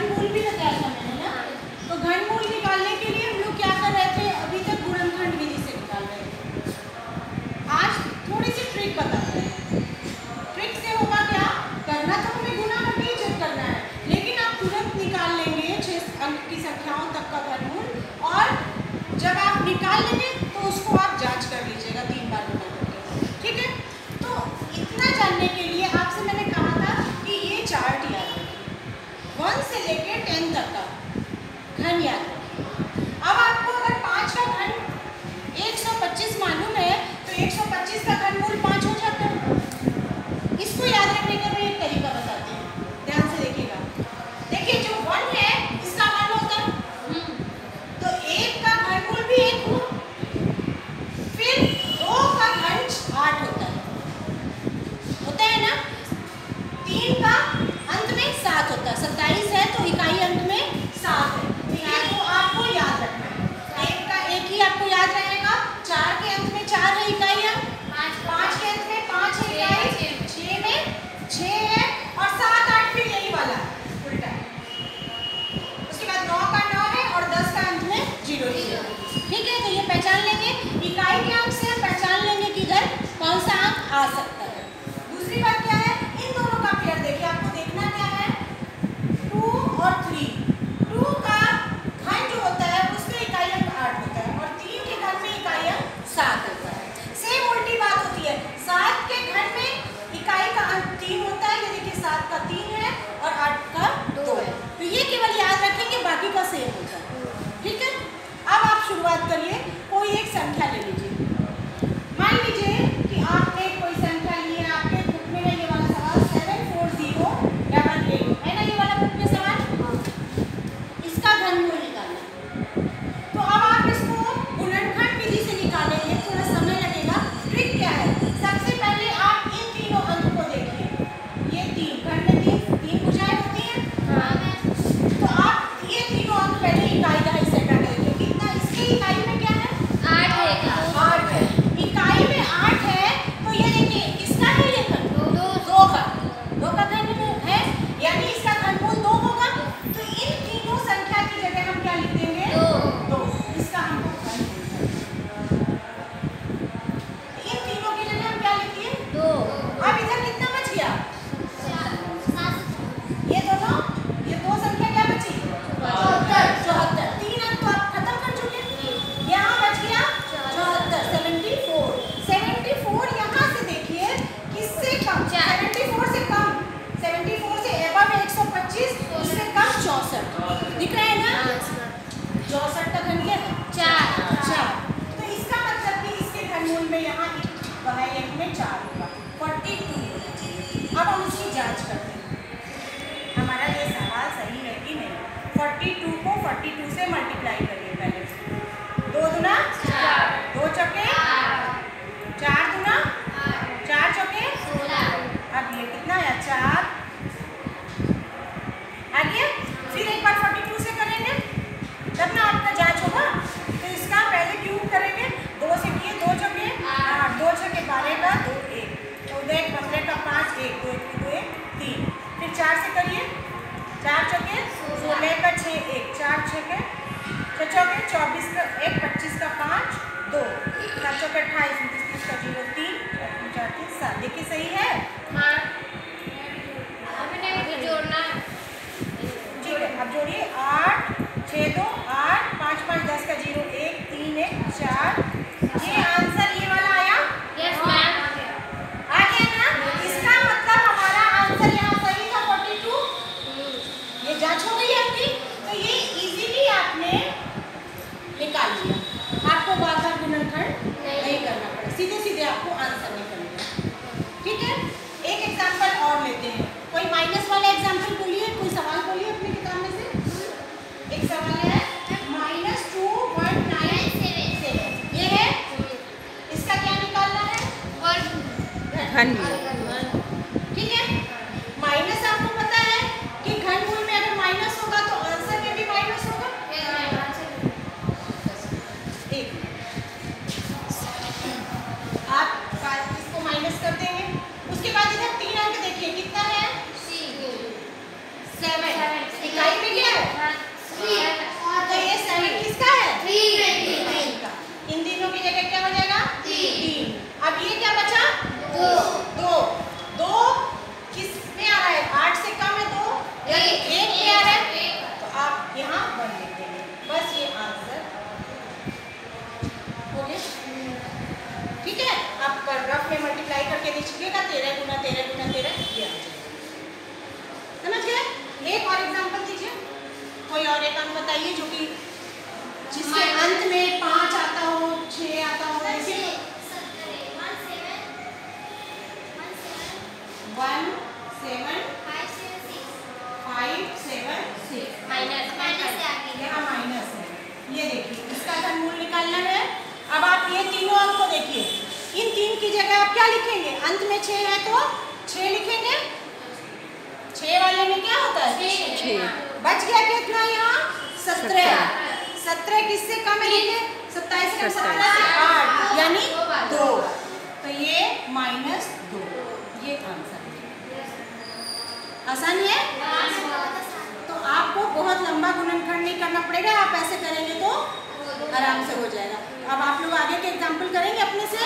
घनमूल भी बताया था मैंने ना। तो घनमूल निकालने के लिए हम लोग क्या कर रहे थे, अभी तक गुणनखंड विधि से निकाल रहे थे। आज थोड़ी सी ट्रिक बताते हैं। ट्रिक से होगा क्या, करना तो हमें गुणा करके ही चेक करना है, लेकिन आप तुरंत निकाल लेंगे 6 अंक की संख्याओं तक का घनमूल, और जब आप निकाल लेंगे तो उसको आप जांच कर लीजिएगा 3 बार गुणा करके, ठीक है। तो इतना जानने के लिए आपसे मैंने कहा था कि ये चार्ट याद रखिए, 1 से लेके 10 तक का घन याद रखिए। अब आपको अगर 5 का घन 125 मालूम है तो 125 का घनमूल 5 हो जाता है। इसको याद रखने का मैं एक तरीका बताती हूँ, ध्यान से देखिएगा। देखिए जो 1 है इसका 1 होता है, तो 1 का घनमूल भी 1 हुआ, फिर 2 का घन 8 होता है ना, 3 का अंत में 7 होता है, 27 है तो इकाई अंत में 7 है। ये तो आपको याद रखना है। 1 का 1 ही आपको याद रहेगा, 4 के अंत में 4 है इकाई अंक, 5 के अंत में 5 है इकाई, 6 में 6 है, और 7 8 फिर यही वाला उल्टा है। उसके बाद 9 का 9 है और 10 का अंत में 0 है, ठीक है। तो ये पहचान लेंगे, इकाई के अंक से पहचान लेंगे कि इधर कौन सा अंक आ सकता है। दूसरी बात क्या है, इन दोनों का पेयर देखिए, आपको देखना क्या है, 2 और 3। 2 का घन जो होता है उसमें इकाई अंक 8 होता है, और 3 के घन में इकाई अंक 7 होता है। सेम उल्टी बात होती है, 7 के घन में इकाई का अंक 3 होता है, ये देखिए 7 का 3 है और 8 का 2 है। तो ये केवल याद रखेंगे, बाकी का सेम होता है, ठीक है। अब आप शुरुआत करिए, कोई एक संख्या ले लीजिए। मान लीजिए कि आपने कोई संख्या ली है, आपके बुक में है ये वाला सवाल 74088 है ना, ये वाला बुक में सवाल, इसका घनमूल निकालना है। तो अब आप इसको गुणनखंड विधि से निकालेंगे, थोड़ा समय लगेगा। ट्रिक क्या है, सबसे पहले आप इन तीनों अंक को देखिए, ये 3 घन में 3 भुजाएं होती हैं, तो आप ये तीनों अंक पहले इकाई दहाई से हटा के देखिए, कितना इसकी इकाई में क्या है, 8 है, 8 है, इकाई में 8 है। तो ये देखिए किसका है, ये घन 2 का घन है, यानी इसका घनमूल 2 होगा। तो इन तीनों संख्या की जगह हम क्या लिख देंगे, 2, इसका हम इन तीनों की जगह हम क्या लिख दिए, 2। अब इधर कितना बच गया, ये दोनों, ये 2 संख्या क्या बची, 74। 3 अंक तो आप खत्म कर चुके, यहाँ बच गया 74, 74 यहाँ से देखिए किससे कम, 74 से कम, 74 से एबव 125, उससे कम 64 दिख रहा है ना, 64 का घन क्या है, 4। तो इसका मतलब कि इसके घनमूल में यहाँ एक में 4 होगा, 42। अब हम इसकी जांच करते हैं, हमारा ये सवाल सही है कि नहीं। 42 को 42 से मल्टीप्लाई करिए पहले, 2 दूना 4, 2 चौके 4 दूना 4 चौके 16। अब ये कितना आया, 4 आ गया। फिर एक बार 42 से करेंगे तब ना आपका जांच होगा। तो इसका पहले क्यूब करेंगे, 2 से किए 2 चौके 8, 2 चौके 12 का 2 1, तो 1 15 का 5 1 2 1 2 1 3। फिर 4 से करिए, 4 चौके 16 का 6 1, 4 छके 6 चौके 24 का 1, 25 का 5 2, 7 चौके 28, 29 का 0 3, 4 3 7। देखिए सही है, हाँ। जोड़ना है, ठीक है। अब जोड़िए, 8 6 2 8 5 5 10 का 0 1 3 1 4। ये आंसर ये वाला आया, यस मैम, आ गया ना। इसका मतलब हमारा आंसर यहाँ सही था 42। ये जांच हो गई आपकी, तो ये इजीली आपने निकाल लिया, आपको बार बार गुणनखंड नहीं करना पड़ा, सीधे सीधे आप 6 का 13 गुना 13 गुना 13 ये आ जाएगा। समझ गए? एक और एग्जांपल दीजिए, कोई और एक अंक बताइए जो कि जिसके अंत में 5 आता हो, 6 आता हो। ऐसे 1 7 5 7 6 यहाँ माइनस है। ये देखिए इसका घनमूल निकालना है। अब आप ये तीनों अंक को देखिए, इन 3 की जगह आप क्या लिखेंगे? अंत में 6 है तो 6 लिखेंगे। 6 वाले में क्या होता है? 6। बच गया कितना यहाँ? 17। 17 किससे कम है? 27 का 17 से 8 यानी 2, तो ये -2, ये आंसर है। आसान है? तो आपको बहुत लंबा गुणनखंड नहीं करना पड़ेगा, आप ऐसे करेंगे तो आराम से हो जाएगा। अब आप लोग आगे के एग्जाम्पल करेंगे अपने से।